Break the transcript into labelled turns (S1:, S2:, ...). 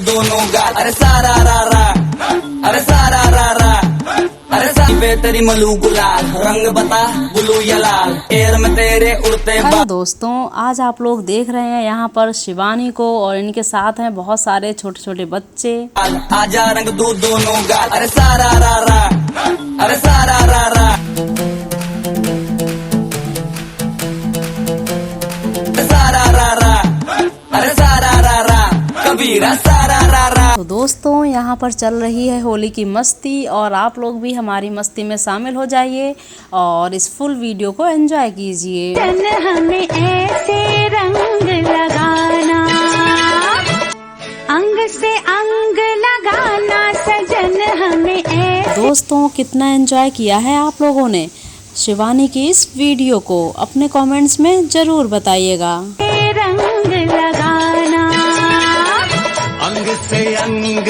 S1: दोनों गाल, अरे सारा रा रा, अरे सारा रा रा, अरे तेरी मलू गुलाल, रंग बता ब्लू या लाल, एयर में तेरे उड़ते।
S2: हेलो दोस्तों, आज आप लोग देख रहे हैं यहाँ पर शिवानी को और इनके साथ हैं बहुत सारे छोटे छोटे बच्चे।
S1: आजा रंग दो दोनों गाल, अरे सारा रा रा, अरे सारा रा रा, सारा रा रा, अरे सारा रा रा, कबीरा सारा रा रा।
S2: तो दोस्तों यहाँ पर चल रही है होली की मस्ती और आप लोग भी हमारी मस्ती में शामिल हो जाइए और इस फुल वीडियो को एंजॉय कीजिए।
S3: हमें ऐसे रंग लगाना, अंग से अंग लगाना, सजन हमें ऐसे।
S2: दोस्तों कितना एंजॉय किया है आप लोगों ने शिवानी की इस वीडियो को, अपने कमेंट्स में जरूर बताइएगा।
S3: रंग लगाना,
S1: अंग से अंग